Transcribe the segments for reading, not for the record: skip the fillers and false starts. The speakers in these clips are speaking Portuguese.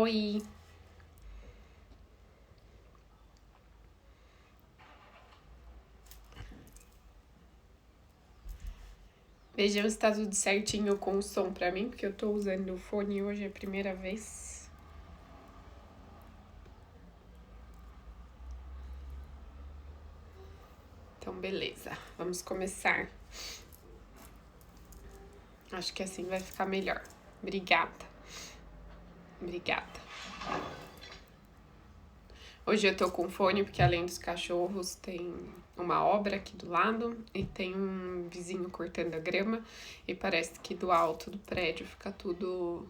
Oi! Vejam se tá tudo certinho com o som pra mim, porque eu tô usando o fone hoje a primeira vez. Então, beleza. Vamos começar. Acho que assim vai ficar melhor. Obrigada. Hoje eu tô com fone porque além dos cachorros tem uma obra aqui do lado e tem um vizinho cortando a grama e parece que do alto do prédio fica tudo...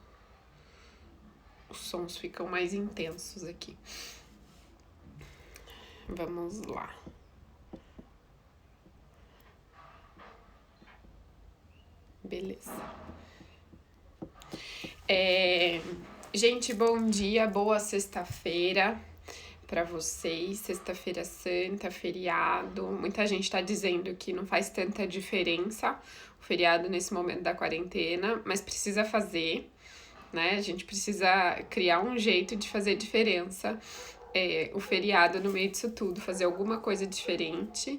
Os sons ficam mais intensos aqui. Vamos lá. Beleza. Gente, bom dia, boa sexta-feira para vocês. Sexta-feira santa, feriado. Muita gente tá dizendo que não faz tanta diferença o feriado nesse momento da quarentena, mas precisa fazer, né? A gente precisa criar um jeito de fazer diferença. O feriado no meio disso tudo, fazer alguma coisa diferente,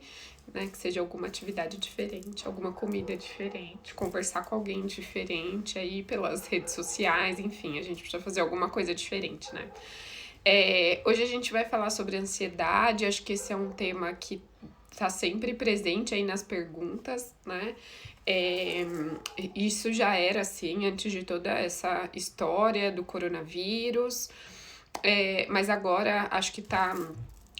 né, que seja alguma atividade diferente, alguma comida diferente, conversar com alguém diferente aí pelas redes sociais, enfim, a gente precisa fazer alguma coisa diferente, né. Hoje a gente vai falar sobre ansiedade, acho que esse é um tema que tá sempre presente aí nas perguntas, né. Isso já era assim antes de toda essa história do coronavírus, mas agora acho que tá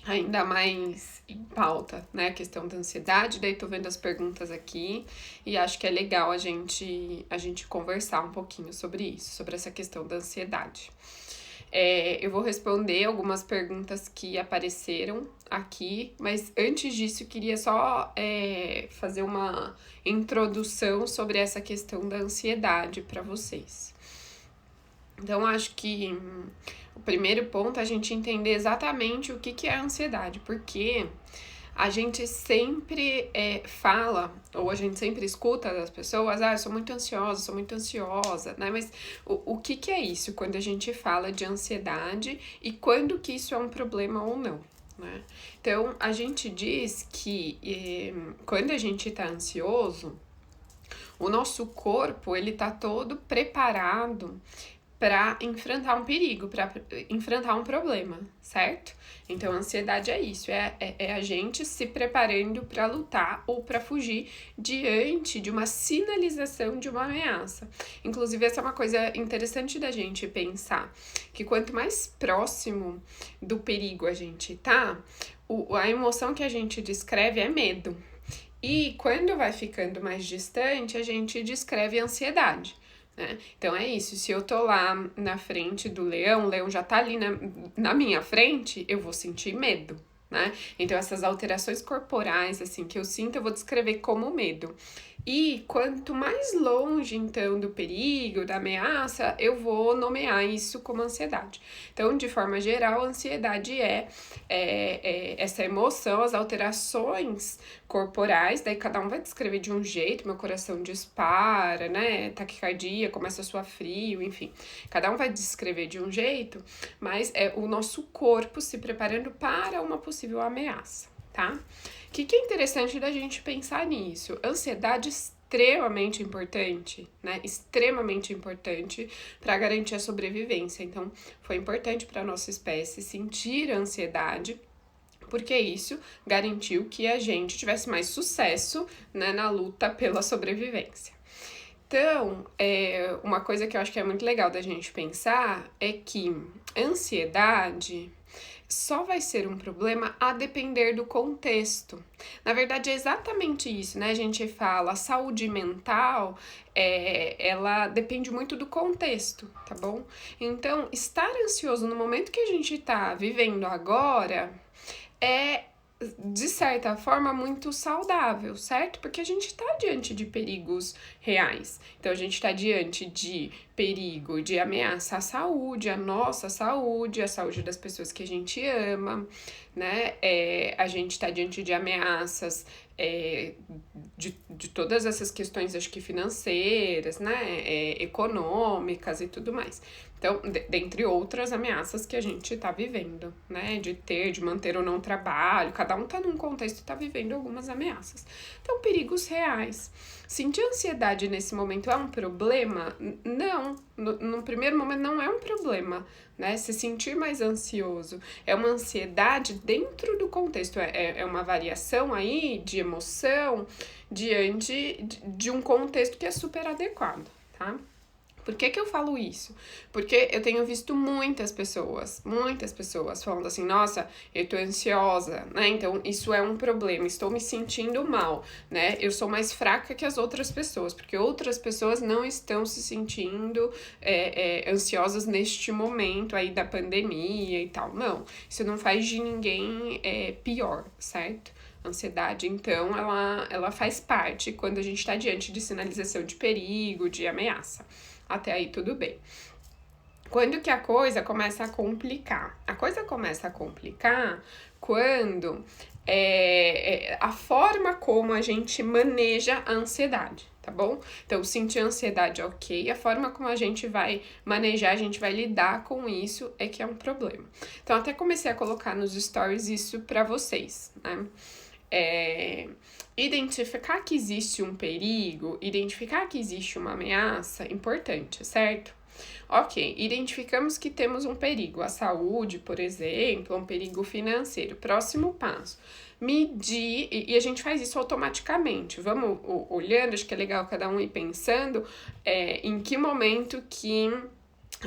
ainda mais em pauta, né, a questão da ansiedade. Daí tô vendo as perguntas aqui e acho que é legal a gente conversar um pouquinho sobre isso, sobre essa questão da ansiedade. Eu vou responder algumas perguntas que apareceram aqui, mas antes disso eu queria só fazer uma introdução sobre essa questão da ansiedade para vocês. Então, acho que o primeiro ponto é a gente entender exatamente o que é a ansiedade, porque a gente sempre fala, ou a gente sempre escuta das pessoas, eu sou muito ansiosa, né? Mas o que é isso quando a gente fala de ansiedade e quando que isso é um problema ou não, né? Então, a gente diz que quando a gente tá ansioso, o nosso corpo, ele tá todo preparado para enfrentar um perigo, para enfrentar um problema, certo? Então, a ansiedade é isso, é a gente se preparando para lutar ou para fugir diante de uma sinalização de uma ameaça. Inclusive, essa é uma coisa interessante da gente pensar, que quanto mais próximo do perigo a gente tá, a emoção que a gente descreve é medo. E quando vai ficando mais distante, a gente descreve ansiedade. Né? Então é isso, se eu tô lá na frente do leão, o leão já tá ali na minha frente, eu vou sentir medo, né? Então essas alterações corporais, assim, que eu sinto, eu vou descrever como medo. E quanto mais longe, então, do perigo, da ameaça, eu vou nomear isso como ansiedade. Então, de forma geral, a ansiedade é essa emoção, as alterações corporais, daí cada um vai descrever de um jeito, meu coração dispara, né, taquicardia, começa a suar frio, enfim. Cada um vai descrever de um jeito, mas é o nosso corpo se preparando para uma possível ameaça, tá? O que é interessante da gente pensar nisso? Ansiedade extremamente importante, né? Extremamente importante para garantir a sobrevivência. Então, foi importante para nossa espécie sentir a ansiedade, porque isso garantiu que a gente tivesse mais sucesso, né, na luta pela sobrevivência. Então, uma coisa que eu acho que é muito legal da gente pensar é que ansiedade só vai ser um problema a depender do contexto. Na verdade, é exatamente isso, né? A gente fala, a saúde mental, ela depende muito do contexto, tá bom? Então, estar ansioso no momento que a gente tá vivendo agora é, de certa forma, muito saudável, certo? Porque a gente está diante de perigos reais. Então, a gente está diante de perigo de ameaça à saúde, a nossa saúde, a saúde das pessoas que a gente ama, né? A gente está diante de ameaças de todas essas questões, acho que financeiras, né? Econômicas e tudo mais. Então, dentre outras ameaças que a gente está vivendo, né? De manter ou não trabalho, cada um está num contexto e está vivendo algumas ameaças. Então, perigos reais. Sentir ansiedade nesse momento é um problema? Não. No primeiro momento não é um problema, né? Se sentir mais ansioso é uma ansiedade dentro do contexto, é uma variação aí de emoção diante de um contexto que é super adequado, tá? Por que eu falo isso? Porque eu tenho visto muitas pessoas falando assim, nossa, eu tô ansiosa, né? Então isso é um problema, estou me sentindo mal, né? Eu sou mais fraca que as outras pessoas, porque outras pessoas não estão se sentindo ansiosas neste momento aí da pandemia e tal. Não, isso não faz de ninguém pior, certo? Ansiedade, então, ela faz parte quando a gente está diante de sinalização de perigo, de ameaça. Até aí tudo bem. Quando que a coisa começa a complicar? A coisa começa a complicar quando a forma como a gente maneja a ansiedade, tá bom? Então, sentir ansiedade, ok. A forma como a gente vai manejar, a gente vai lidar com isso é que é um problema. Então, até comecei a colocar nos stories isso pra vocês, né? Identificar que existe um perigo, identificar que existe uma ameaça, importante, certo? Ok, identificamos que temos um perigo à saúde, por exemplo, um perigo financeiro. Próximo passo, medir, e a gente faz isso automaticamente. Vamos olhando, acho que é legal cada um ir pensando em que momento que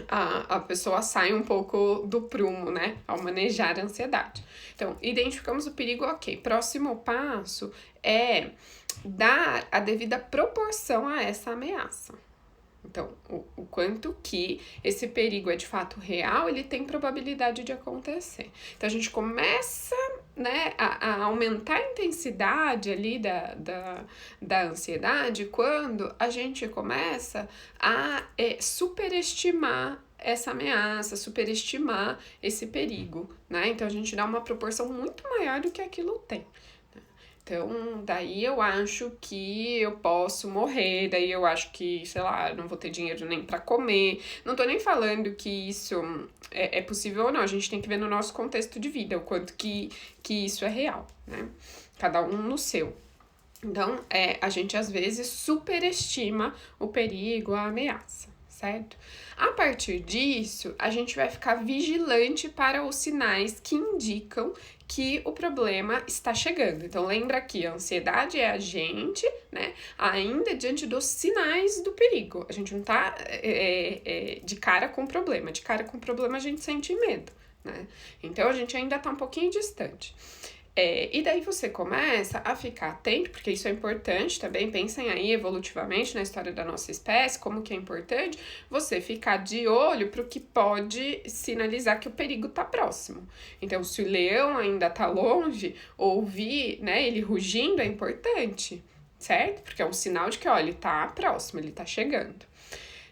a pessoa sai um pouco do prumo, né? Ao manejar a ansiedade. Então, identificamos o perigo, ok. Próximo passo é dar a devida proporção a essa ameaça. Então, o quanto que esse perigo é de fato real, ele tem probabilidade de acontecer. Então, a gente começa, né, a aumentar a intensidade ali da ansiedade quando a gente começa a superestimar essa ameaça, superestimar esse perigo, né? Então, a gente dá uma proporção muito maior do que aquilo tem. Então, daí eu acho que eu posso morrer, daí eu acho que, sei lá, eu não vou ter dinheiro nem pra comer. Não tô nem falando que isso é possível ou não, a gente tem que ver no nosso contexto de vida, o quanto que isso é real, né? Cada um no seu. Então, a gente às vezes superestima o perigo, a ameaça, certo? A partir disso, a gente vai ficar vigilante para os sinais que indicam que o problema está chegando. Então, lembra que a ansiedade é a gente, né, ainda diante dos sinais do perigo. A gente não tá de cara com o problema. De cara com o problema, a gente sente medo, né? Então, a gente ainda tá um pouquinho distante. E daí você começa a ficar atento, porque isso é importante também, pensem aí evolutivamente na história da nossa espécie, como que é importante você ficar de olho para o que pode sinalizar que o perigo tá próximo. Então, se o leão ainda tá longe, ouvir, né, ele rugindo é importante, certo? Porque é um sinal de que, ó, ele tá próximo, ele tá chegando.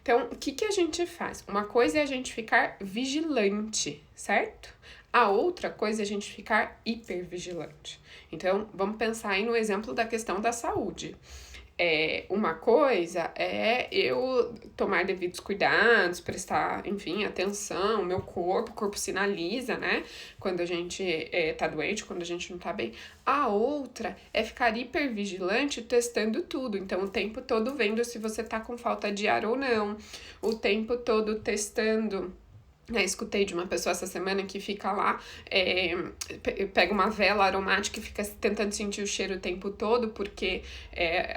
Então, o que a gente faz? Uma coisa é a gente ficar vigilante, certo? A outra coisa é a gente ficar hipervigilante. Então, vamos pensar aí no exemplo da questão da saúde. Uma coisa é eu tomar devidos cuidados, prestar, enfim, atenção, o corpo sinaliza, né? Quando a gente tá doente, quando a gente não tá bem. A outra é ficar hipervigilante testando tudo. Então, o tempo todo vendo se você tá com falta de ar ou não. O tempo todo testando. Escutei de uma pessoa essa semana que fica lá, pega uma vela aromática e fica tentando sentir o cheiro o tempo todo, porque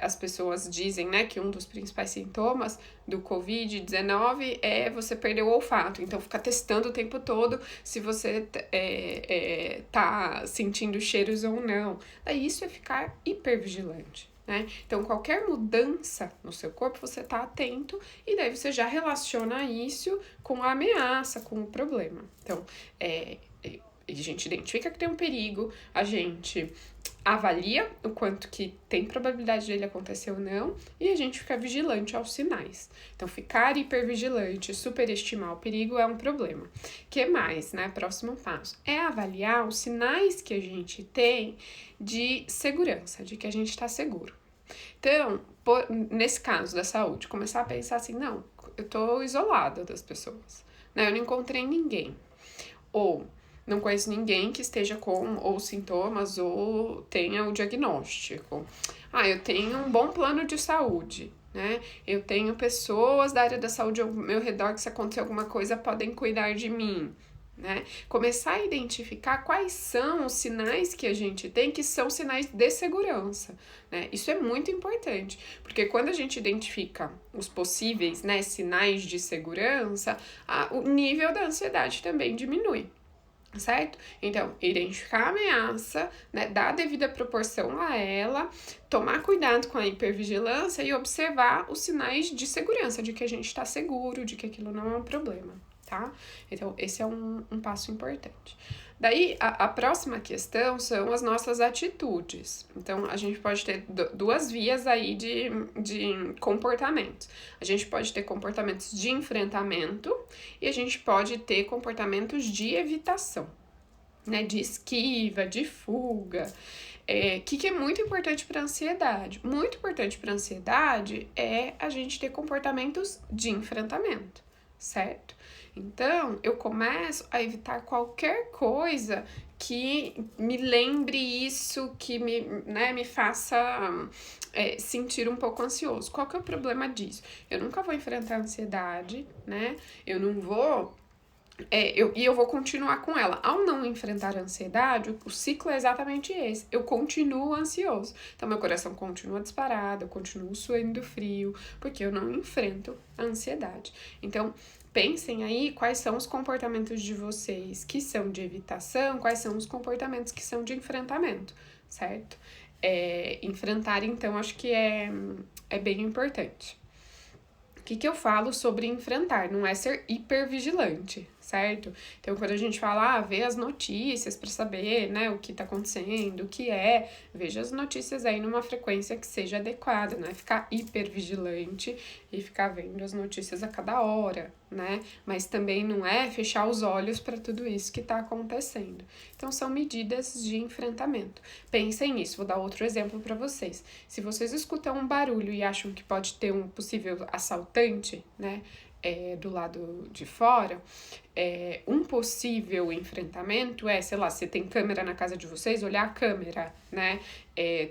as pessoas dizem, né, que um dos principais sintomas do Covid-19 é você perder o olfato. Então, fica testando o tempo todo se você tá sentindo cheiros ou não. Daí, isso é ficar hipervigilante. Né? Então, qualquer mudança no seu corpo, você tá atento e daí você já relaciona isso com a ameaça, com o problema. Então, a gente identifica que tem um perigo, a gente avalia o quanto que tem probabilidade dele acontecer ou não, e a gente fica vigilante aos sinais. Então, ficar hipervigilante, superestimar o perigo é um problema. Que mais, né? Próximo passo é avaliar os sinais que a gente tem de segurança, de que a gente está seguro. Então, nesse caso da saúde, começar a pensar assim, não, eu tô isolada das pessoas, né? Eu não encontrei ninguém. Ou não conheço ninguém que esteja com ou sintomas ou tenha o diagnóstico. Eu tenho um bom plano de saúde, né? Eu tenho pessoas da área da saúde ao meu redor que, se acontecer alguma coisa, podem cuidar de mim, né? Começar a identificar quais são os sinais que a gente tem que são sinais de segurança, né? Isso é muito importante, porque quando a gente identifica os possíveis, né, sinais de segurança, o nível da ansiedade também diminui. Certo? Então, identificar a ameaça, né, dar a devida proporção a ela, tomar cuidado com a hipervigilância e observar os sinais de segurança, de que a gente está seguro, de que aquilo não é um problema, tá? Então, esse é um passo importante. Daí, a próxima questão são as nossas atitudes. Então, a gente pode ter duas vias aí de comportamentos. A gente pode ter comportamentos de enfrentamento e a gente pode ter comportamentos de evitação, né? De esquiva, de fuga. Que é muito importante para a ansiedade? Muito importante para a ansiedade é a gente ter comportamentos de enfrentamento, certo? Então, eu começo a evitar qualquer coisa que me lembre isso, que me faça sentir um pouco ansioso. Qual que é o problema disso? Eu nunca vou enfrentar a ansiedade, né? Eu não vou... eu vou continuar com ela. Ao não enfrentar a ansiedade, o ciclo é exatamente esse. Eu continuo ansioso. Então, meu coração continua disparado, eu continuo suando frio, porque eu não enfrento a ansiedade. Então, pensem aí quais são os comportamentos de vocês que são de evitação, quais são os comportamentos que são de enfrentamento, certo? Enfrentar, então, acho que é bem importante. O que eu falo sobre enfrentar? Não é ser hipervigilante, certo? Então, quando a gente fala, ver as notícias para saber, né, o que tá acontecendo, o que veja as notícias aí numa frequência que seja adequada, não é ficar hipervigilante e ficar vendo as notícias a cada hora, né? Mas também não é fechar os olhos para tudo isso que tá acontecendo. Então, são medidas de enfrentamento. Pensem nisso, vou dar outro exemplo para vocês. Se vocês escutam um barulho e acham que pode ter um possível assaltante, né, do lado de fora, um possível enfrentamento sei lá, se tem câmera na casa de vocês, olhar a câmera, né?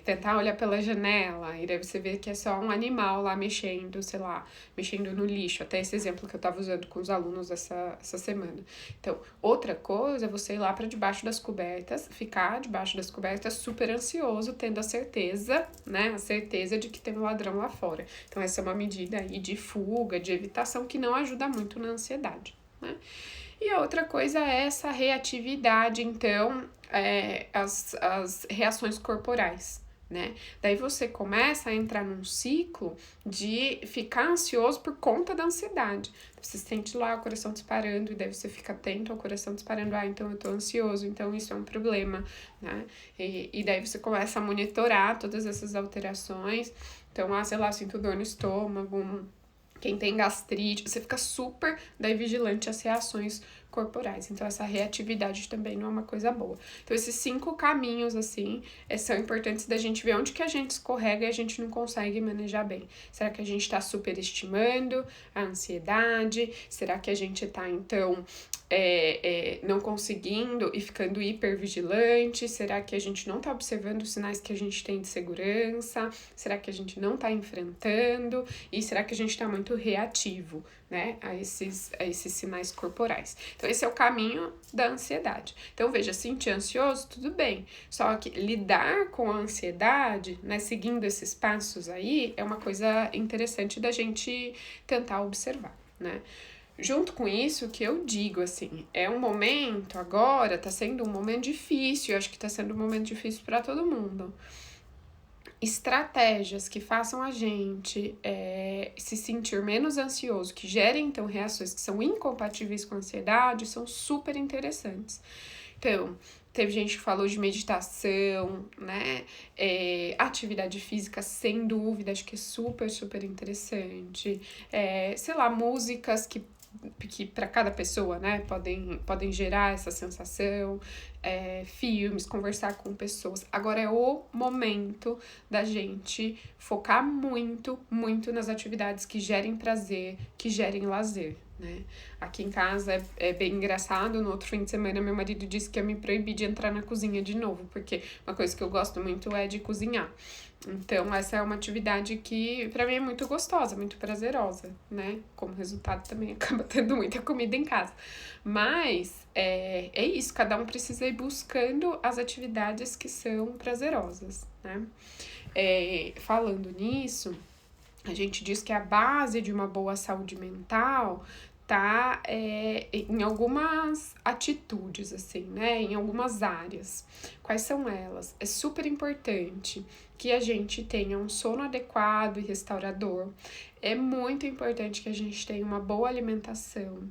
Tentar olhar pela janela, e daí você vê que é só um animal lá mexendo, sei lá, mexendo no lixo. Até esse exemplo que eu tava usando com os alunos essa semana. Então, outra coisa é você ir lá para debaixo das cobertas, ficar debaixo das cobertas super ansioso, tendo a certeza, né? A certeza de que tem um ladrão lá fora. Então, essa é uma medida aí de fuga, de evitação, que não ajuda muito na ansiedade, né? E a outra coisa é essa reatividade, então, as reações corporais, né? Daí você começa a entrar num ciclo de ficar ansioso por conta da ansiedade. Você sente lá o coração disparando, e daí você fica atento ao coração disparando, então eu tô ansioso, então isso é um problema, né? E daí você começa a monitorar todas essas alterações. Então, sei lá, sinto dor no estômago, quem tem gastrite, você fica super daí vigilante às reações corporais. Então, essa reatividade também não é uma coisa boa. Então, esses 5 caminhos, assim, são importantes da gente ver onde que a gente escorrega e a gente não consegue manejar bem. Será que a gente tá superestimando a ansiedade? Será que a gente tá, então, não conseguindo e ficando hipervigilante? Será que a gente não tá observando os sinais que a gente tem de segurança? Será que a gente não tá enfrentando? E será que a gente tá muito reativo, né, a esses sinais corporais? Então, esse é o caminho da ansiedade. Então, veja, sentir ansioso, tudo bem. Só que lidar com a ansiedade, né, seguindo esses passos aí, é uma coisa interessante da gente tentar observar, né? Junto com isso, o que eu digo, assim, é um momento agora, tá sendo um momento difícil, eu acho que tá sendo um momento difícil para todo mundo. Estratégias que façam a gente se sentir menos ansioso, que gerem, então, reações que são incompatíveis com a ansiedade, são super interessantes. Então, teve gente que falou de meditação, né? Atividade física, sem dúvida, acho que é super, super interessante. Sei lá, músicas que para cada pessoa, né, podem gerar essa sensação, filmes, conversar com pessoas. Agora é o momento da gente focar muito, muito nas atividades que gerem prazer, que gerem lazer, né? Aqui em casa é bem engraçado, no outro fim de semana meu marido disse que ia me proibir de entrar na cozinha de novo, porque uma coisa que eu gosto muito é de cozinhar. Então, essa é uma atividade que, pra mim, é muito gostosa, muito prazerosa, né? Como resultado, também acaba tendo muita comida em casa. Mas, é isso, cada um precisa ir buscando as atividades que são prazerosas, né? Falando nisso, a gente diz que a base de uma boa saúde mental tá em algumas atitudes, assim, né? Em algumas áreas. Quais são elas? É super importante que a gente tenha um sono adequado e restaurador. É muito importante que a gente tenha uma boa alimentação.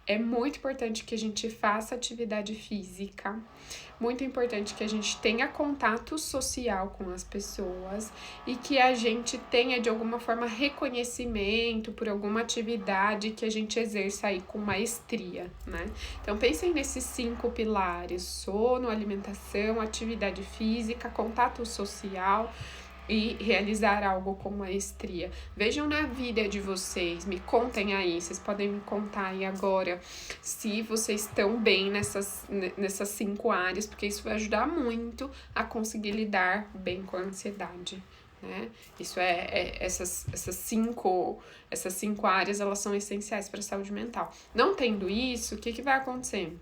É muito importante que a gente faça atividade física. Muito importante que a gente tenha contato social com as pessoas e que a gente tenha, de alguma forma, reconhecimento por alguma atividade que a gente exerça aí com maestria, né? Então, pensem nesses 5 pilares: sono, alimentação, atividade física, contato social e realizar algo com maestria. Vejam na vida de vocês, me contem aí, vocês podem me contar aí agora se vocês estão bem nessas 5 áreas, porque isso vai ajudar muito a conseguir lidar bem com a ansiedade, né? Isso essas cinco áreas, elas são essenciais para a saúde mental. Não tendo isso, o que vai acontecer?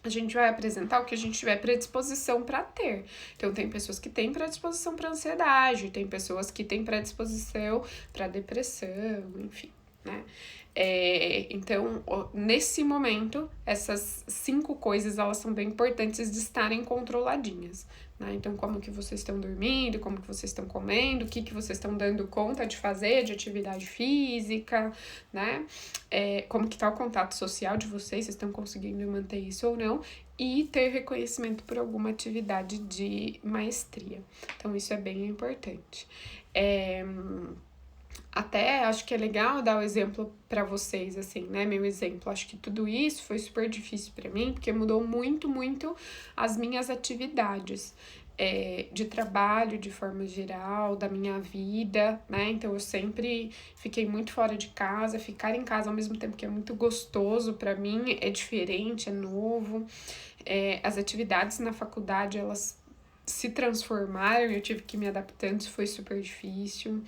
A gente vai apresentar o que a gente tiver predisposição para ter. Então, tem pessoas que têm predisposição para ansiedade, tem pessoas que têm predisposição para depressão, enfim, né? Então, nesse momento, essas 5 coisas, elas são bem importantes de estarem controladinhas, né? Então, como que vocês estão dormindo, como que vocês estão comendo, o que vocês estão dando conta de fazer de atividade física, né? Como que tá o contato social de vocês estão conseguindo manter isso ou não, e ter reconhecimento por alguma atividade de maestria. Então, isso é bem importante. Até acho que é legal dar o exemplo para vocês, assim, né? Meu exemplo. Acho que tudo isso foi super difícil para mim, porque mudou muito, muito as minhas atividades de trabalho, de forma geral, da minha vida, né? Então, eu sempre fiquei muito fora de casa. Ficar em casa ao mesmo tempo que é muito gostoso para mim, é diferente, é novo. As atividades na faculdade, elas se transformaram, eu tive que me adaptando, isso foi super difícil.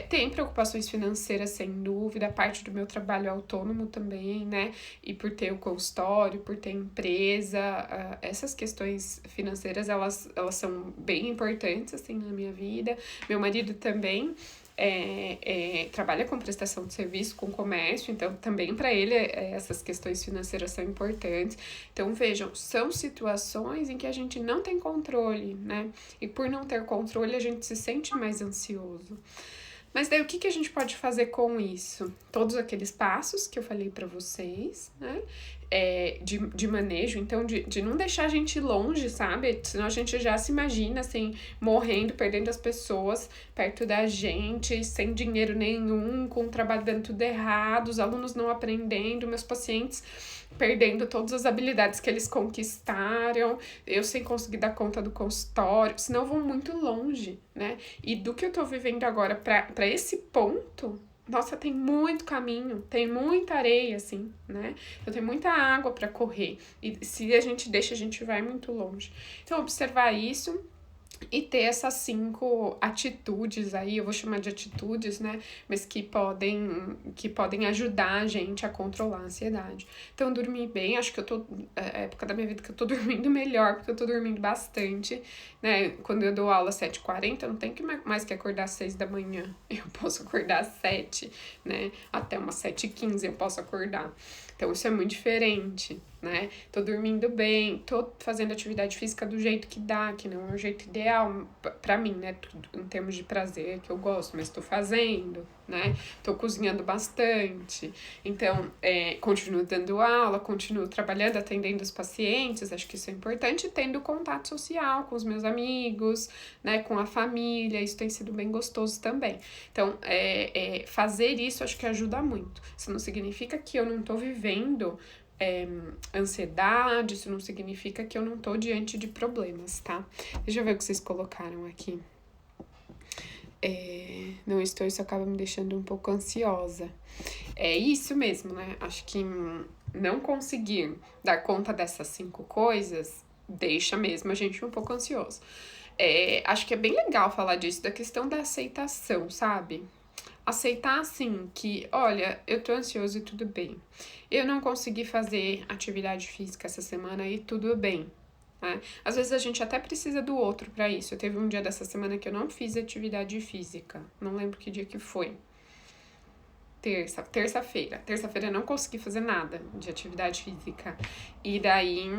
Tem preocupações financeiras, sem dúvida, a parte do meu trabalho autônomo também, né? E por ter o consultório, por ter empresa, essas questões financeiras, elas são bem importantes, assim, na minha vida. Meu marido também trabalha com prestação de serviço, com comércio, então também para ele essas questões financeiras são importantes. Então, vejam, são situações em que a gente não tem controle, né? E por não ter controle, a gente se sente mais ansioso. Mas daí o que a gente pode fazer com isso? Todos aqueles passos que eu falei para vocês, né? De manejo, então de não deixar a gente longe, sabe? Senão a gente já se imagina, assim, morrendo, perdendo as pessoas perto da gente, sem dinheiro nenhum, com o trabalho dando tudo errado, os alunos não aprendendo, meus pacientes perdendo todas as habilidades que eles conquistaram, eu sem conseguir dar conta do consultório, senão vão muito longe, né? E do que eu tô vivendo agora para esse ponto, nossa, tem muito caminho, tem muita areia, assim, né? Então tem muita água para correr. E se a gente deixa, a gente vai muito longe. Então, observar isso e ter essas 5 atitudes aí, eu vou chamar de atitudes, né? Mas que podem ajudar a gente a controlar a ansiedade. Então, dormir bem, acho que eu tô. É época da minha vida que eu tô dormindo melhor, porque eu tô dormindo bastante, né? Quando eu dou aula às 7h40, eu não tenho mais que acordar às 6 da manhã. Eu posso acordar às 7, né? Até umas 7h15 eu posso acordar. Então, isso é muito diferente. né? Tô dormindo bem, tô fazendo atividade física do jeito que dá, que não é o jeito ideal pra mim, né? Tudo em termos de prazer que eu gosto, mas tô fazendo, né? Tô cozinhando bastante. Então, continuo dando aula, continuo trabalhando, atendendo os pacientes, acho que isso é importante, tendo contato social com os meus amigos, né? Com a família, isso tem sido bem gostoso também. Então, fazer isso acho que ajuda muito. Isso não significa que eu não tô vivendo ansiedade, isso não significa que eu não tô diante de problemas, tá? Deixa eu ver o que vocês colocaram aqui. Não estou, isso acaba me deixando um pouco ansiosa. É isso mesmo, né? Acho que não conseguir dar conta dessas 5 coisas deixa mesmo a gente um pouco ansioso. Acho que é bem legal falar disso, da questão da aceitação, sabe? Aceitar assim que, olha, eu tô ansioso e tudo bem. Eu não consegui fazer atividade física essa semana e tudo bem. Né? Às vezes a gente até precisa do outro para isso. Eu teve um dia dessa semana que eu não fiz atividade física. Não lembro que dia que foi. Terça-feira. Terça-feira eu não consegui fazer nada de atividade física. E daí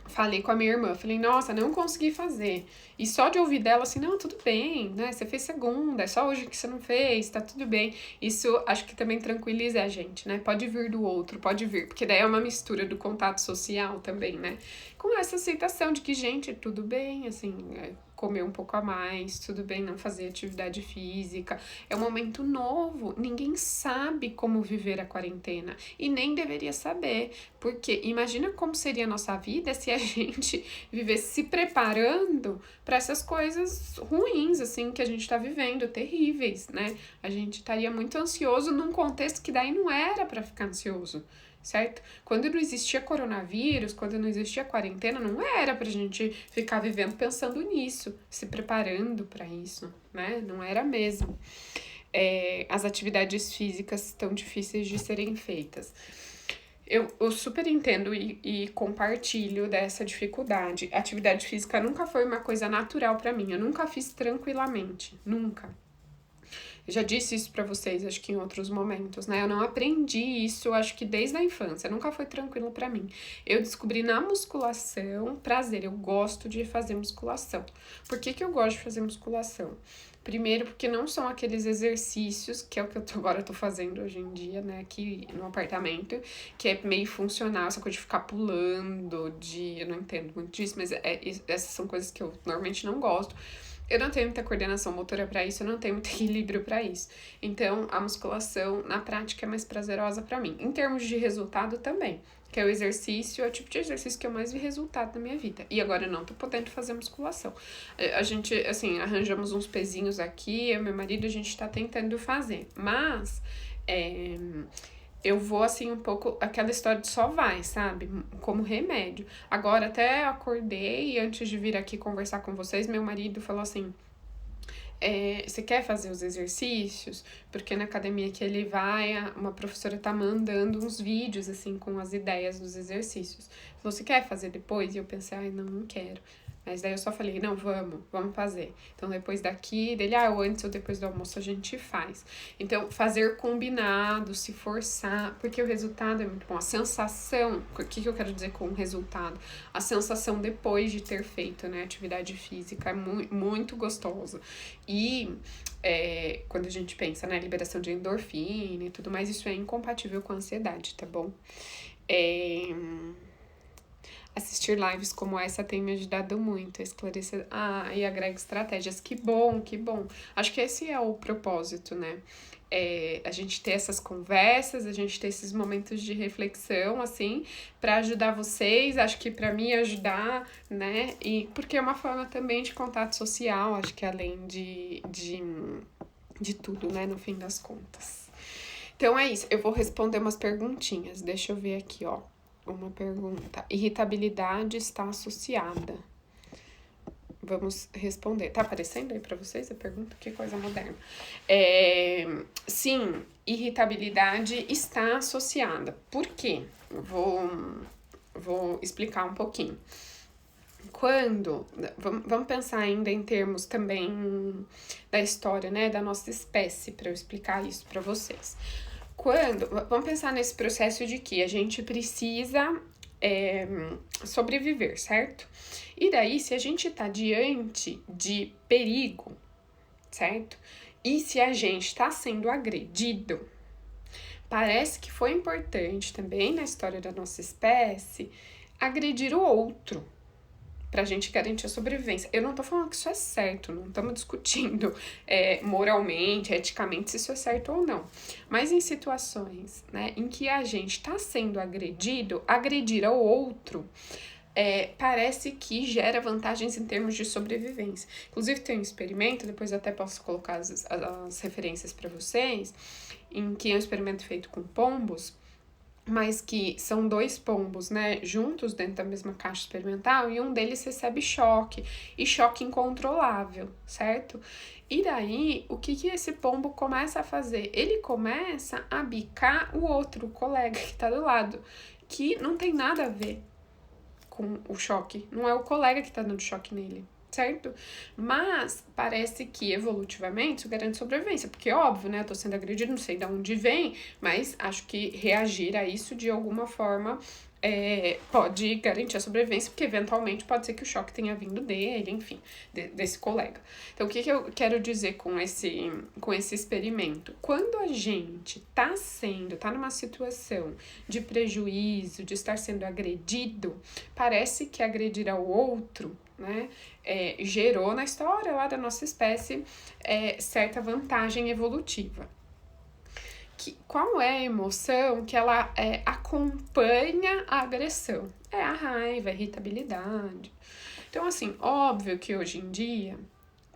falei com a minha irmã, falei, nossa, não consegui fazer. E só de ouvir dela assim, não, tudo bem, né? Você fez segunda, é só hoje que você não fez, tá tudo bem. Isso acho que também tranquiliza a gente, né? Pode vir do outro, pode vir, porque daí é uma mistura do contato social também, né? Com essa aceitação de que, gente, tudo bem, assim, comer um pouco a mais, tudo bem não fazer atividade física. É um momento novo, ninguém sabe como viver a quarentena e nem deveria saber, porque imagina como seria a nossa vida se a gente vivesse se preparando para essas coisas ruins, assim, que a gente tá vivendo, terríveis, né? A gente estaria muito ansioso num contexto que daí não era para ficar ansioso, certo? Quando não existia coronavírus, quando não existia quarentena, não era pra gente ficar vivendo pensando nisso, se preparando para isso, né? Não era mesmo. As atividades físicas estão difíceis de serem feitas. Eu super entendo e compartilho dessa dificuldade. Atividade física nunca foi uma coisa natural para mim. Eu nunca fiz tranquilamente. Nunca. Eu já disse isso pra vocês, acho que em outros momentos, né? Eu não aprendi isso, acho que desde a infância. Nunca foi tranquilo pra mim. Eu descobri na musculação prazer. Eu gosto de fazer musculação. Por que eu gosto de fazer musculação? Primeiro, porque não são aqueles exercícios, que é o que agora tô fazendo hoje em dia, né, aqui no apartamento, que é meio funcional, essa coisa de ficar pulando, eu não entendo muito disso, mas essas são coisas que eu normalmente não gosto. Eu não tenho muita coordenação motora para isso, eu não tenho muito equilíbrio para isso. Então, a musculação, na prática, é mais prazerosa para mim. Em termos de resultado também, que é o exercício, é o tipo de exercício que eu mais vi resultado na minha vida. E agora eu não tô podendo fazer musculação. A gente, assim, arranjamos uns pezinhos aqui, eu e meu marido, a gente tá tentando fazer. Mas, eu vou, assim, um pouco, aquela história de só vai, sabe? Como remédio. Agora, até acordei, antes de vir aqui conversar com vocês, meu marido falou assim, você quer fazer os exercícios? Porque na academia que ele vai, uma professora tá mandando uns vídeos, assim, com as ideias dos exercícios. Falou, você quer fazer depois? E eu pensei, ai, não quero. Mas daí eu só falei, não, vamos fazer. Então, depois daqui, dele, ou antes ou depois do almoço a gente faz. Então, fazer combinado, se forçar, porque o resultado é muito bom. A sensação, o que eu quero dizer com o resultado? A sensação depois de ter feito, né, atividade física é muito gostosa. E quando a gente pensa na liberação de endorfina e tudo mais, isso é incompatível com a ansiedade, tá bom? Assistir lives como essa tem me ajudado muito a esclarecer. E agrega estratégias. Que bom, que bom. Acho que esse é o propósito, né? A gente ter essas conversas, a gente ter esses momentos de reflexão, assim, para ajudar vocês, acho que para mim ajudar, né? E porque é uma forma também de contato social, acho que além de tudo, né? No fim das contas. Então é isso, eu vou responder umas perguntinhas. Deixa eu ver aqui, ó. Uma pergunta. Irritabilidade está associada. Vamos responder. Tá aparecendo aí pra vocês a pergunta? Que coisa moderna. Sim, irritabilidade está associada. Por quê? Vou explicar um pouquinho. Vamos pensar ainda em termos também da história, né, da nossa espécie, para eu explicar isso para vocês. Vamos pensar nesse processo de que a gente precisa sobreviver, certo? E daí, se a gente tá diante de perigo, certo? E se a gente tá sendo agredido, parece que foi importante também na história da nossa espécie agredir o outro, pra gente garantir a sobrevivência. Eu não tô falando que isso é certo, não estamos discutindo moralmente, eticamente, se isso é certo ou não. Mas em situações, né, em que a gente tá sendo agredido, agredir ao outro parece que gera vantagens em termos de sobrevivência. Inclusive tem um experimento, depois eu até posso colocar as referências para vocês, em que é um experimento feito com pombos, mas que são 2 pombos, né, juntos dentro da mesma caixa experimental, e um deles recebe choque, e choque incontrolável, certo? E daí, o que esse pombo começa a fazer? Ele começa a bicar o outro, o colega que tá do lado, que não tem nada a ver com o choque, não é o colega que tá dando choque nele, certo? Mas parece que evolutivamente isso garante sobrevivência, porque óbvio, né, eu tô sendo agredido, não sei de onde vem, mas acho que reagir a isso de alguma forma pode garantir a sobrevivência, porque eventualmente pode ser que o choque tenha vindo dele, enfim, desse colega. Então, o que eu quero dizer com esse experimento? Quando a gente tá numa situação de prejuízo, de estar sendo agredido, parece que agredir ao outro, né, gerou na história lá da nossa espécie certa vantagem evolutiva. Qual é a emoção que ela acompanha a agressão? É a raiva, a irritabilidade. Então, assim, óbvio que hoje em dia,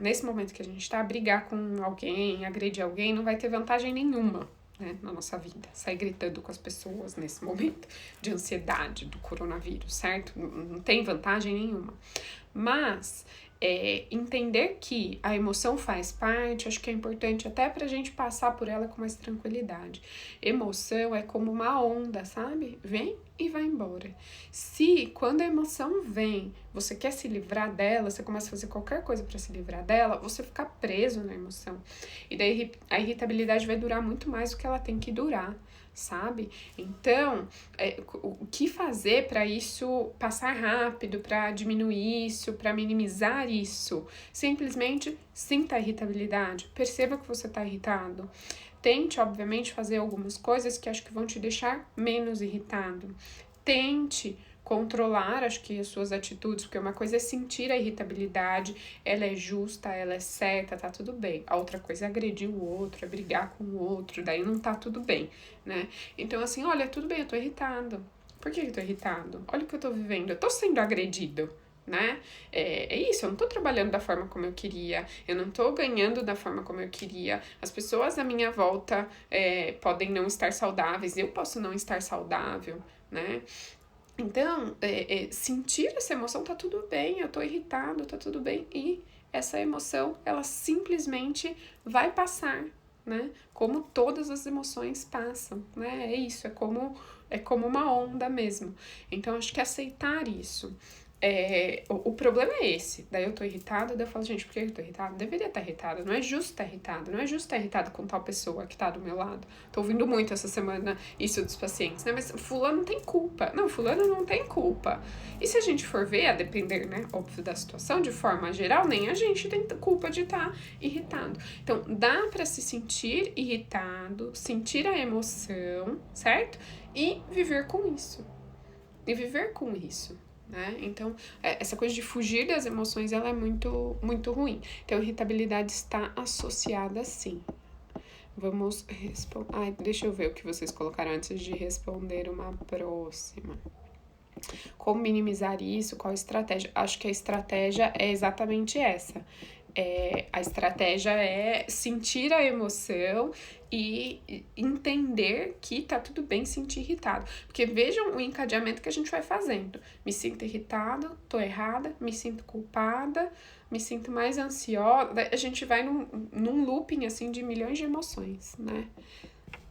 nesse momento que a gente tá, brigar com alguém, agredir alguém, não vai ter vantagem nenhuma, né, na nossa vida. Sair gritando com as pessoas nesse momento de ansiedade do coronavírus, certo? Não tem vantagem nenhuma. Mas entender que a emoção faz parte, acho que é importante até pra gente passar por ela com mais tranquilidade. Emoção é como uma onda, sabe? Vem e vai embora. Se quando a emoção vem, você quer se livrar dela, você começa a fazer qualquer coisa para se livrar dela, você fica preso na emoção. E daí a irritabilidade vai durar muito mais do que ela tem que durar, sabe? Então, o que fazer para isso passar rápido, para diminuir isso, para minimizar isso? Simplesmente sinta a irritabilidade, perceba que você está irritado. Tente, obviamente, fazer algumas coisas que acho que vão te deixar menos irritado. Tente controlar, acho que as suas atitudes, porque uma coisa é sentir a irritabilidade, ela é justa, ela é certa, tá tudo bem. A outra coisa é agredir o outro, é brigar com o outro, daí não tá tudo bem, né? Então, assim, olha, tudo bem, eu tô irritado. Por que eu tô irritado? Olha o que eu tô vivendo, eu tô sendo agredido, né? É isso, eu não tô trabalhando da forma como eu queria, eu não tô ganhando da forma como eu queria, as pessoas à minha volta podem não estar saudáveis, eu posso não estar saudável, né? Então, sentir essa emoção tá tudo bem, eu tô irritado, tá tudo bem, e essa emoção, ela simplesmente vai passar, né? Como todas as emoções passam, né? É isso, é como uma onda mesmo. Então, acho que aceitar isso. O problema é esse. Daí eu tô irritada, daí eu falo, gente, por que eu tô irritada? Deveria estar irritada, não é justo estar irritada, não é justo estar irritada com tal pessoa que tá do meu lado. Tô ouvindo muito essa semana isso dos pacientes, né? Mas fulano não tem culpa. Não, fulano não tem culpa. E se a gente for ver, a depender, né, óbvio, da situação, de forma geral, nem a gente tem culpa de estar irritado. Então, dá pra se sentir irritado, sentir a emoção, certo? E viver com isso. Né? Então, essa coisa de fugir das emoções, ela é muito, muito ruim. Então, a irritabilidade está associada sim. Vamos responder. Deixa eu ver o que vocês colocaram antes de responder uma próxima. Como minimizar isso? Qual a estratégia? Acho que a estratégia é exatamente essa. A estratégia é sentir a emoção e entender que tá tudo bem sentir irritado. Porque vejam o encadeamento que a gente vai fazendo. Me sinto irritado, tô errada, me sinto culpada, me sinto mais ansiosa. A gente vai num looping, assim, de milhões de emoções, né?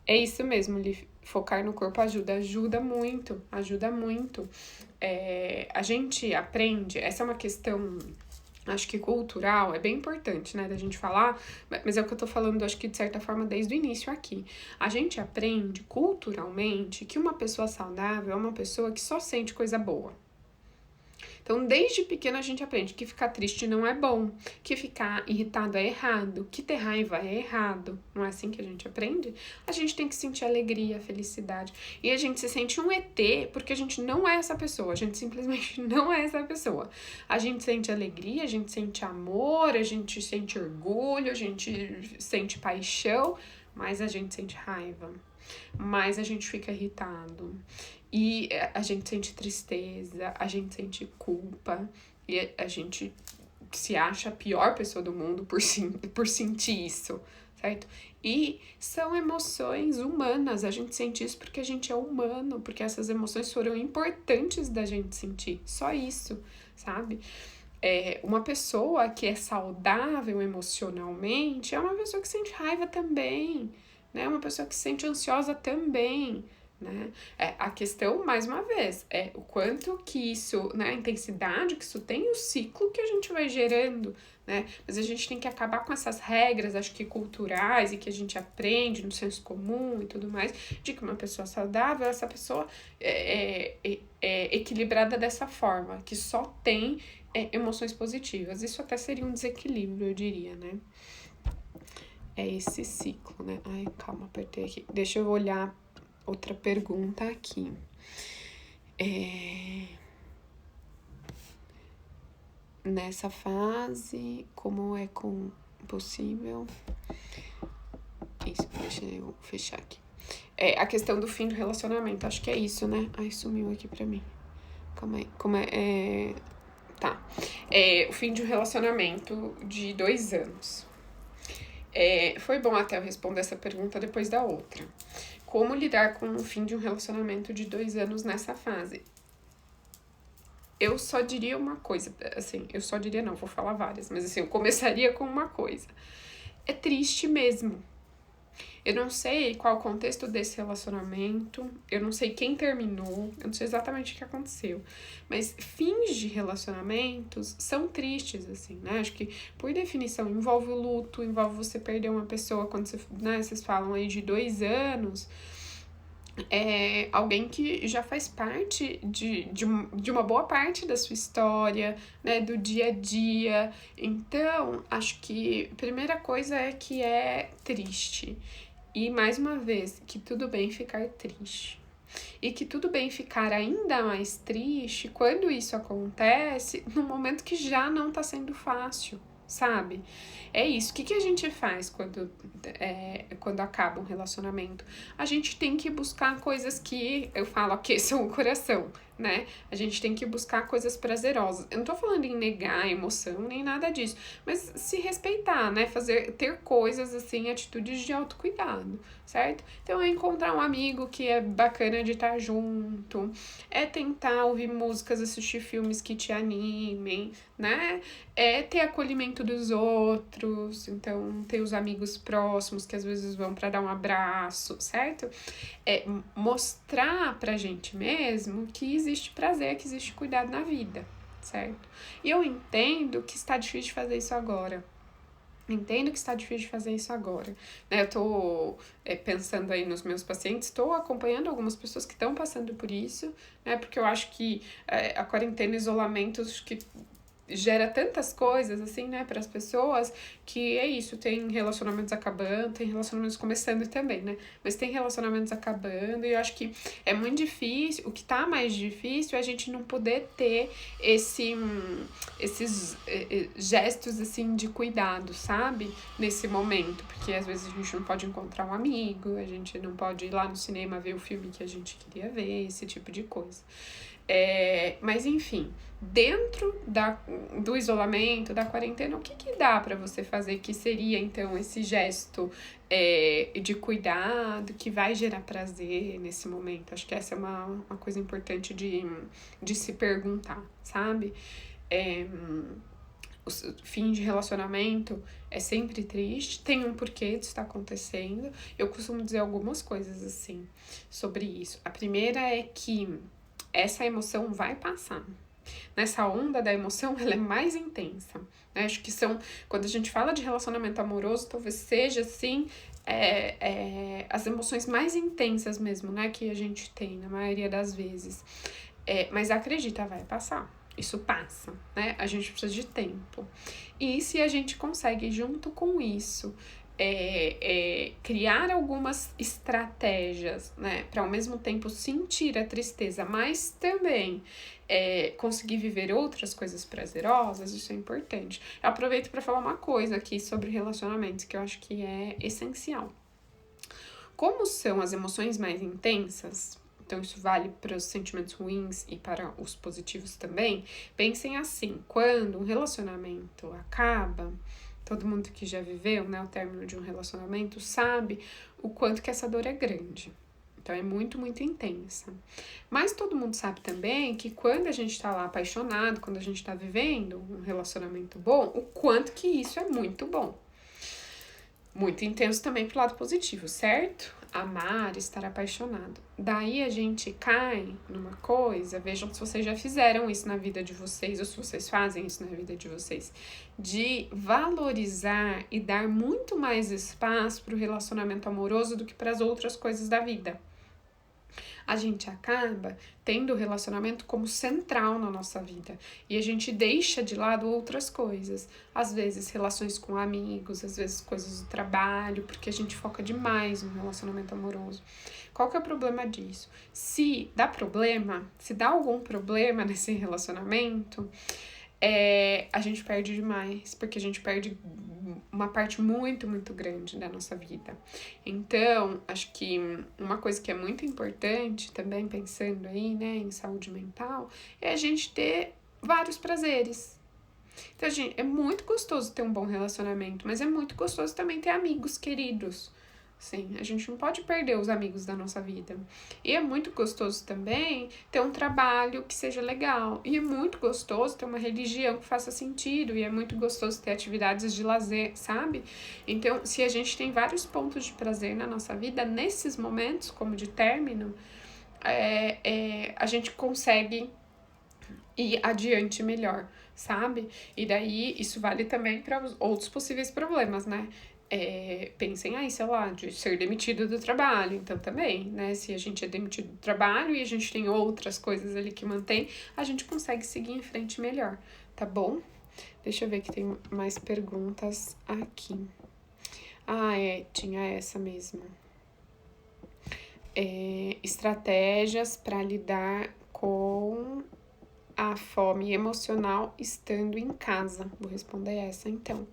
É isso mesmo, focar no corpo ajuda muito, A gente aprende, essa é uma questão acho que cultural é bem importante, né, da gente falar, mas é o que eu tô falando, acho que de certa forma desde o início aqui. A gente aprende culturalmente que uma pessoa saudável é uma pessoa que só sente coisa boa. Então, desde pequena a gente aprende que ficar triste não é bom, que ficar irritado é errado, que ter raiva é errado. Não é assim que a gente aprende? A gente tem que sentir alegria, felicidade. E a gente se sente um ET porque a gente não é essa pessoa, a gente simplesmente não é essa pessoa. A gente sente alegria, a gente sente amor, a gente sente orgulho, a gente sente paixão, mas a gente sente raiva, mas a gente fica irritado. E a gente sente tristeza, a gente sente culpa, e a gente se acha a pior pessoa do mundo por sentir isso, certo? E são emoções humanas, a gente sente isso porque a gente é humano, porque essas emoções foram importantes da gente sentir, só isso, sabe? Uma pessoa que é saudável emocionalmente é uma pessoa que sente raiva também, né? Uma pessoa que se sente ansiosa também, né? A questão, mais uma vez, é o quanto que isso, né, a intensidade que isso tem, o ciclo que a gente vai gerando, né? Mas a gente tem que acabar com essas regras, acho que culturais, e que a gente aprende no senso comum e tudo mais, de que uma pessoa saudável, essa pessoa é equilibrada dessa forma, que só tem emoções positivas. Isso até seria um desequilíbrio, eu diria, né? É esse ciclo, né? Ai, calma, apertei aqui. Deixa eu olhar outra pergunta aqui. Nessa fase, como é possível? Isso, deixa eu fechar aqui. A questão do fim do relacionamento, acho que é isso, né? Ai, sumiu aqui pra mim. Calma aí. Tá. O fim de um relacionamento de 2 anos. Foi bom até eu responder essa pergunta depois da outra. Como lidar com o fim de um relacionamento de 2 anos nessa fase? Eu só diria uma coisa, assim, não, vou falar várias, mas assim, eu começaria com uma coisa. É triste mesmo. Eu não sei qual o contexto desse relacionamento, eu não sei quem terminou, eu não sei exatamente o que aconteceu. Mas fins de relacionamentos são tristes, assim, né? Acho que, por definição, envolve o luto, envolve você perder uma pessoa quando você, né, vocês falam aí de 2 anos. Alguém que já faz parte de uma boa parte da sua história, né, do dia a dia. Então, acho que a primeira coisa é que é triste. E, mais uma vez, que tudo bem ficar triste. E que tudo bem ficar ainda mais triste quando isso acontece no momento que já não tá sendo fácil, sabe? É isso. O que a gente faz quando acaba um relacionamento? A gente tem que buscar coisas que, eu falo, aqueçam o coração, né? A gente tem que buscar coisas prazerosas. Eu não tô falando em negar a emoção, nem nada disso, mas se respeitar, né? Ter coisas, assim, atitudes de autocuidado, certo? Então, é encontrar um amigo que é bacana de estar junto, é tentar ouvir músicas, assistir filmes que te animem, né? É ter acolhimento dos outros, então ter os amigos próximos que às vezes vão para dar um abraço, certo? Mostrar pra gente mesmo que existe prazer, que existe cuidado na vida, certo? E eu entendo que está difícil de fazer isso agora. Entendo que está difícil de fazer isso agora, né? Eu tô pensando aí nos meus pacientes, estou acompanhando algumas pessoas que estão passando por isso, né? Porque eu acho que a quarentena, isolamento, acho que gera tantas coisas, assim, né, para as pessoas, que é isso, tem relacionamentos acabando, tem relacionamentos começando também, né, mas tem relacionamentos acabando, e eu acho que é muito difícil, o que tá mais difícil é a gente não poder ter esses gestos, assim, de cuidado, sabe, nesse momento, porque às vezes a gente não pode encontrar um amigo, a gente não pode ir lá no cinema ver o filme que a gente queria ver, esse tipo de coisa. Mas enfim, dentro do isolamento, da quarentena, o que dá para você fazer que seria então esse gesto de cuidado que vai gerar prazer nesse momento? Acho que essa é uma coisa importante de se perguntar, sabe? O fim de relacionamento é sempre triste, tem um porquê disso estar acontecendo. Eu costumo dizer algumas coisas assim sobre isso. A primeira é que essa emoção vai passar. Nessa onda da emoção, ela é mais intensa, né? Acho que quando a gente fala de relacionamento amoroso, talvez seja, assim, as emoções mais intensas mesmo, né? Que a gente tem, na maioria das vezes. Mas acredita, vai passar. Isso passa, né? A gente precisa de tempo. E se a gente consegue, junto com isso, criar algumas estratégias, né, para ao mesmo tempo sentir a tristeza, mas também conseguir viver outras coisas prazerosas, isso é importante. Eu aproveito para falar uma coisa aqui sobre relacionamentos que eu acho que é essencial. Como são as emoções mais intensas, então isso vale para os sentimentos ruins e para os positivos também, pensem assim, quando um relacionamento acaba, todo mundo que já viveu, né, o término de um relacionamento sabe o quanto que essa dor é grande. Então é muito, muito intensa. Mas todo mundo sabe também que quando a gente tá lá apaixonado, quando a gente tá vivendo um relacionamento bom, o quanto que isso é muito bom. Muito intenso também pro lado positivo, certo? Amar, estar apaixonado. Daí a gente cai numa coisa, vejam se vocês já fizeram isso na vida de vocês, ou se vocês fazem isso na vida de vocês, de valorizar e dar muito mais espaço pro relacionamento amoroso do que para as outras coisas da vida. A gente acaba tendo o relacionamento como central na nossa vida e a gente deixa de lado outras coisas, às vezes relações com amigos, às vezes coisas do trabalho, porque a gente foca demais no relacionamento amoroso. Qual que é o problema disso? Se dá algum problema nesse relacionamento, a gente perde demais, porque a gente perde uma parte muito, muito grande da nossa vida. Então, acho que uma coisa que é muito importante, também pensando aí, né, em saúde mental, é a gente ter vários prazeres. Então, gente, é muito gostoso ter um bom relacionamento, mas é muito gostoso também ter amigos queridos. Sim, a gente não pode perder os amigos da nossa vida. E é muito gostoso também ter um trabalho que seja legal. E é muito gostoso ter uma religião que faça sentido. E é muito gostoso ter atividades de lazer, sabe? Então, se a gente tem vários pontos de prazer na nossa vida, nesses momentos, como de término, a gente consegue ir adiante melhor, sabe? E daí, isso vale também para os outros possíveis problemas, né? Pensem, sei lá, de ser demitido do trabalho. Então, também, né? Se a gente é demitido do trabalho e a gente tem outras coisas ali que mantém, a gente consegue seguir em frente melhor, tá bom? Deixa eu ver que tem mais perguntas aqui. Tinha essa mesmo. Estratégias para lidar com a fome emocional estando em casa. Vou responder essa, então.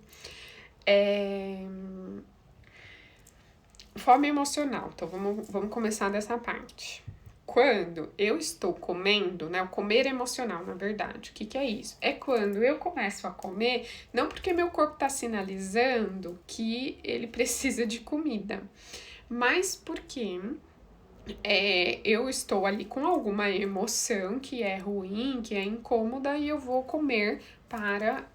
Fome emocional. Então, vamos começar dessa parte. Quando eu estou comendo, né? O comer emocional, na verdade. O que é isso? É quando eu começo a comer, não porque meu corpo está sinalizando que ele precisa de comida, mas porque eu estou ali com alguma emoção que é ruim, que é incômoda, e eu vou comer para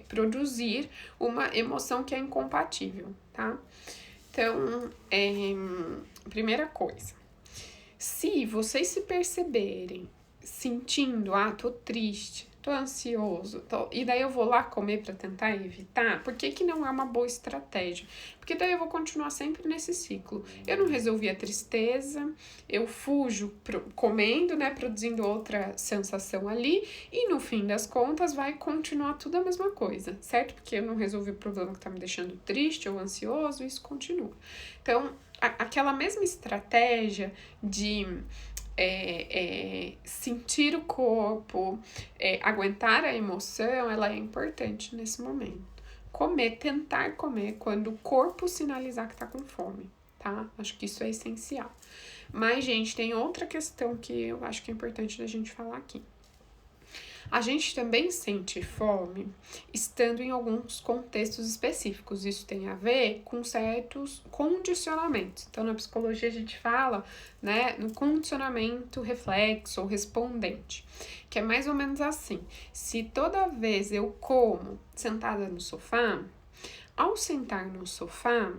produzir uma emoção que é incompatível, tá? Então, primeira coisa, se vocês se perceberem sentindo, tô triste, tô ansioso, e daí eu vou lá comer para tentar evitar, por que não é uma boa estratégia? Porque daí eu vou continuar sempre nesse ciclo. Eu não resolvi a tristeza, eu fujo comendo, né, produzindo outra sensação ali, e no fim das contas vai continuar tudo a mesma coisa, certo? Porque eu não resolvi o problema que tá me deixando triste ou ansioso, isso continua. Então, aquela mesma estratégia de sentir o corpo, aguentar a emoção, ela é importante nesse momento. Tentar comer quando o corpo sinalizar que tá com fome, tá? Acho que isso é essencial. Mas, gente, tem outra questão que eu acho que é importante da gente falar aqui. A gente também sente fome estando em alguns contextos específicos. Isso tem a ver com certos condicionamentos. Então, na psicologia a gente fala, né, no condicionamento reflexo ou respondente, que é mais ou menos assim. Se toda vez eu como sentada no sofá, ao sentar no sofá,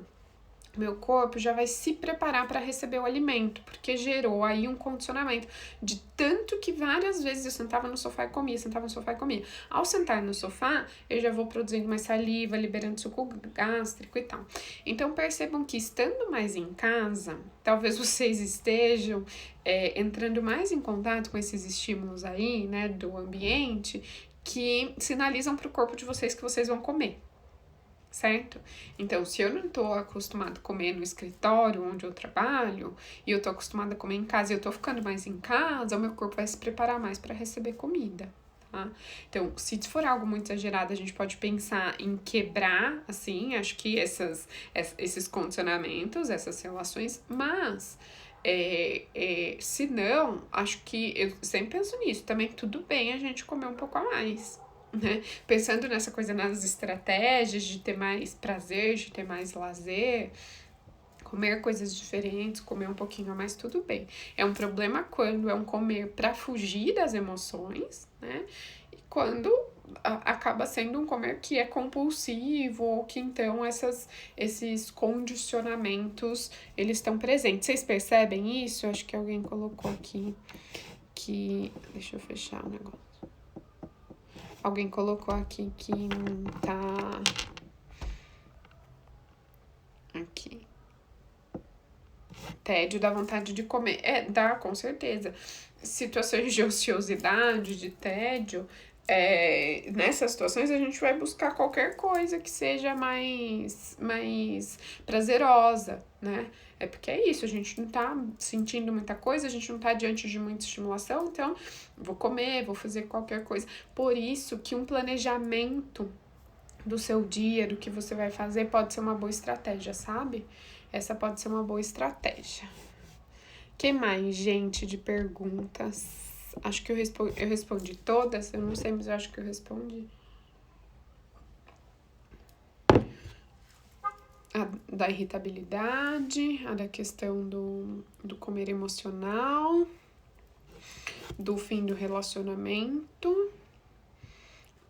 meu corpo já vai se preparar para receber o alimento, porque gerou aí um condicionamento de tanto que várias vezes eu sentava no sofá e comia, sentava no sofá e comia. Ao sentar no sofá, eu já vou produzindo mais saliva, liberando suco gástrico e tal. Então percebam que estando mais em casa, talvez vocês estejam entrando mais em contato com esses estímulos aí, né, do ambiente, que sinalizam para o corpo de vocês que vocês vão comer. Certo? Então, se eu não tô acostumado a comer no escritório onde eu trabalho, e eu tô acostumada a comer em casa e eu tô ficando mais em casa, o meu corpo vai se preparar mais para receber comida, tá? Então, se for algo muito exagerado, a gente pode pensar em quebrar, assim, acho que esses condicionamentos, essas relações, mas se não, acho que eu sempre penso nisso, também tudo bem a gente comer um pouco a mais, né? Pensando nessa coisa, nas estratégias de ter mais prazer, de ter mais lazer, comer coisas diferentes, comer um pouquinho a mais, tudo bem. É um problema quando é um comer para fugir das emoções, né? E quando acaba sendo um comer que é compulsivo, ou que então esses condicionamentos, eles estão presentes. Vocês percebem isso? Acho que alguém colocou aqui que... Deixa eu fechar o negócio. Alguém colocou aqui que não tá... Aqui. Tédio dá vontade de comer. Dá, com certeza. Situações de ociosidade, de tédio, nessas situações a gente vai buscar qualquer coisa que seja mais prazerosa, né? É porque é isso, a gente não tá sentindo muita coisa, a gente não tá diante de muita estimulação, então vou comer, vou fazer qualquer coisa. Por isso que um planejamento do seu dia, do que você vai fazer, pode ser uma boa estratégia, sabe? Essa pode ser uma boa estratégia. Que mais, gente, de perguntas? Acho que eu respondi todas, eu não sei, mas eu acho que eu respondi. A da irritabilidade, a da questão do comer emocional, do fim do relacionamento.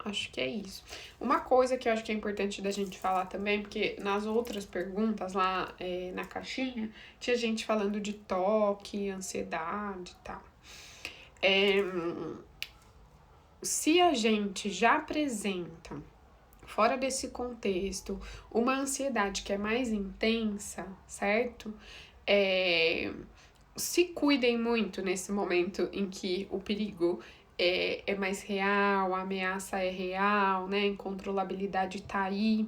Acho que é isso. Uma coisa que eu acho que é importante da gente falar também, porque nas outras perguntas lá na caixinha, tinha gente falando de toque, ansiedade e tal. Se a gente já apresenta, fora desse contexto, uma ansiedade que é mais intensa, certo? Se cuidem muito nesse momento em que o perigo é mais real, a ameaça é real, né? A incontrolabilidade tá aí.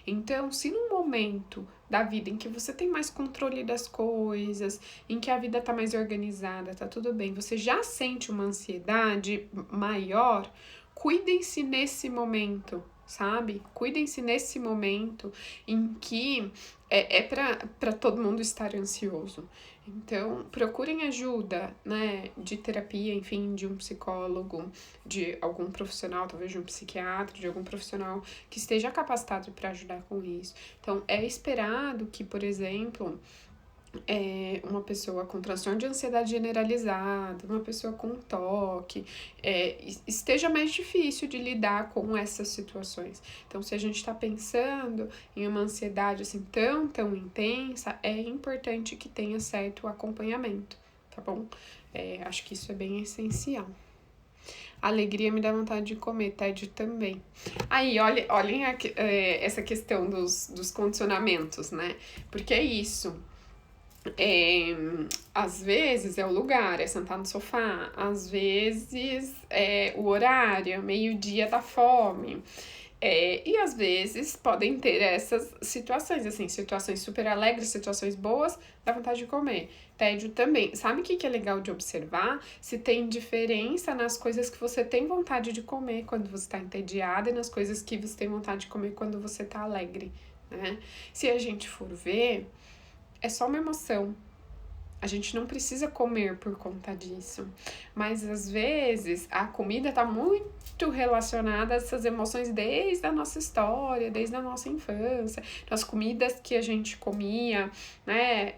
Então, se num momento da vida em que você tem mais controle das coisas, em que a vida tá mais organizada, tá tudo bem, você já sente uma ansiedade maior, cuidem-se nesse momento, sabe? Cuidem-se nesse momento em que é para todo mundo estar ansioso. Então, procurem ajuda, né, de terapia, enfim, de um psicólogo, de algum profissional, talvez de um psiquiatra, de algum profissional que esteja capacitado para ajudar com isso. Então, é esperado que, por exemplo, uma pessoa com transtorno de ansiedade generalizada, uma pessoa com toque, esteja mais difícil de lidar com essas situações. Então, se a gente está pensando em uma ansiedade assim tão intensa, é importante que tenha certo acompanhamento, tá bom? Acho que isso é bem essencial. Alegria me dá vontade de comer, tédio também. Aí, olhem essa questão dos condicionamentos, né? Porque é isso. Às vezes é o lugar, é sentar no sofá, às vezes é o horário, meio-dia da fome. E às vezes podem ter essas situações, assim, situações super alegres, situações boas, dá vontade de comer. Tédio também. Sabe o que é legal de observar? Se tem diferença nas coisas que você tem vontade de comer quando você está entediada e nas coisas que você tem vontade de comer quando você está alegre, né? Se a gente for ver, é só uma emoção. A gente não precisa comer por conta disso. Mas às vezes a comida tá muito relacionada a essas emoções desde a nossa história, desde a nossa infância. Então, as comidas que a gente comia, né,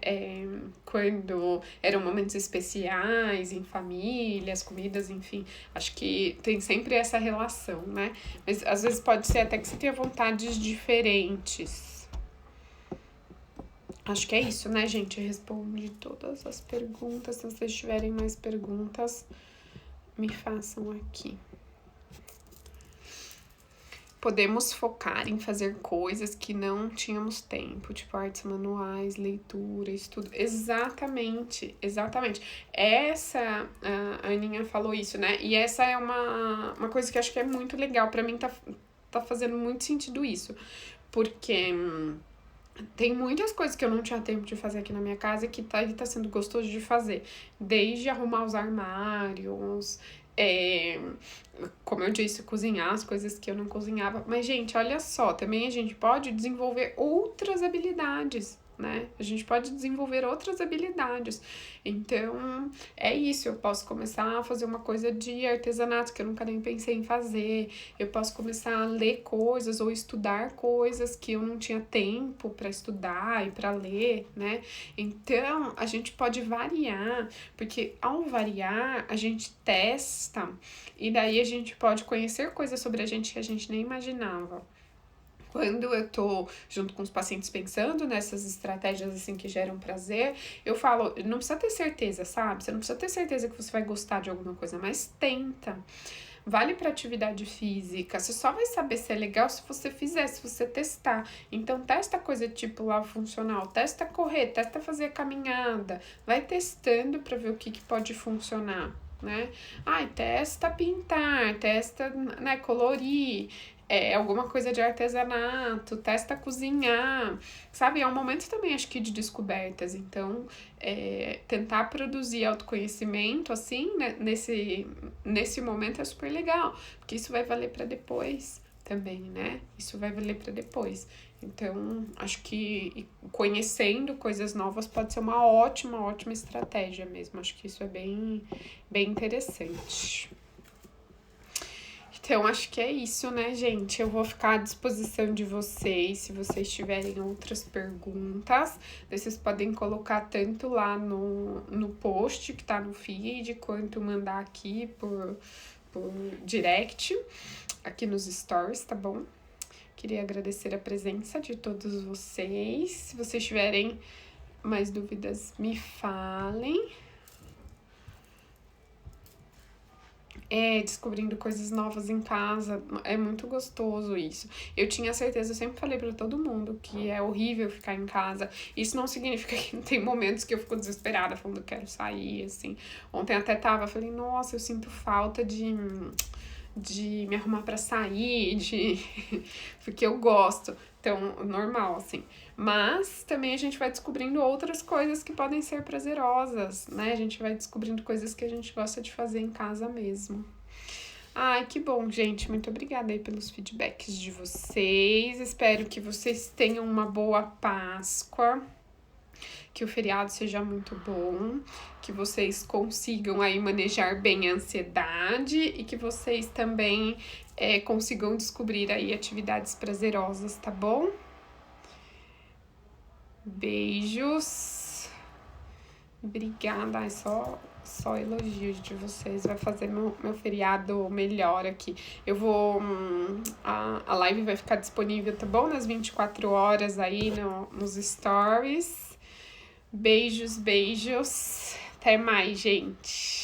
quando eram momentos especiais, em família, as comidas, enfim. Acho que tem sempre essa relação, né? Mas às vezes pode ser até que você tenha vontades diferentes. Acho que é isso, né, gente? Eu respondi todas as perguntas. Se vocês tiverem mais perguntas, me façam aqui. Podemos focar em fazer coisas que não tínhamos tempo, tipo artes manuais, leitura, estudo. Exatamente, exatamente. Essa, a Aninha falou isso, né? E essa é uma coisa que eu acho que é muito legal. Pra mim tá fazendo muito sentido isso. Porque tem muitas coisas que eu não tinha tempo de fazer aqui na minha casa que tá sendo gostoso de fazer. Desde arrumar os armários, como eu disse, cozinhar as coisas que eu não cozinhava. Mas, gente, olha só, também a gente pode desenvolver outras habilidades, né? A gente pode desenvolver outras habilidades. Então, é isso. Eu posso começar a fazer uma coisa de artesanato que eu nunca nem pensei em fazer. Eu posso começar a ler coisas ou estudar coisas que eu não tinha tempo para estudar e para ler, né? Então, a gente pode variar, porque ao variar, a gente testa e daí a gente pode conhecer coisas sobre a gente que a gente nem imaginava. Quando eu tô junto com os pacientes pensando nessas estratégias assim que geram prazer, eu falo, não precisa ter certeza, sabe? Você não precisa ter certeza que você vai gostar de alguma coisa, mas tenta. Vale para atividade física, você só vai saber se é legal se você fizer, se você testar. Então, testa coisa tipo lá funcional, testa correr, testa fazer caminhada, vai testando para ver o que pode funcionar, né? Ai, testa pintar, testa, né, colorir, alguma coisa de artesanato, testa cozinhar, sabe? É um momento também, acho que, de descobertas. Então, tentar produzir autoconhecimento, assim, né, nesse momento é super legal, porque isso vai valer para depois também, né? Isso vai valer para depois. Então, acho que conhecendo coisas novas pode ser uma ótima estratégia mesmo. Acho que isso é bem interessante. Então, acho que é isso, né, gente? Eu vou ficar à disposição de vocês, se vocês tiverem outras perguntas. Vocês podem colocar tanto lá no post que tá no feed, quanto mandar aqui por direct, aqui nos stories, tá bom? Queria agradecer a presença de todos vocês. Se vocês tiverem mais dúvidas, me falem. Descobrindo coisas novas em casa, é muito gostoso isso. Eu tinha certeza, eu sempre falei pra todo mundo que é horrível ficar em casa. Isso não significa que não tem momentos que eu fico desesperada, falando que quero sair, assim. Ontem até falei, nossa, eu sinto falta de me arrumar pra sair, porque eu gosto. Então, normal, assim. Mas também a gente vai descobrindo outras coisas que podem ser prazerosas, né? A gente vai descobrindo coisas que a gente gosta de fazer em casa mesmo. Ai, que bom, gente. Muito obrigada aí pelos feedbacks de vocês. Espero que vocês tenham uma boa Páscoa. Que o feriado seja muito bom, que vocês consigam aí manejar bem a ansiedade e que vocês também consigam descobrir aí atividades prazerosas, tá bom? Beijos. Obrigada, só elogios de vocês, vai fazer meu feriado melhor aqui. Eu vou, a live vai ficar disponível, tá bom? Nas 24 horas aí nos stories. Beijos. Até mais, gente.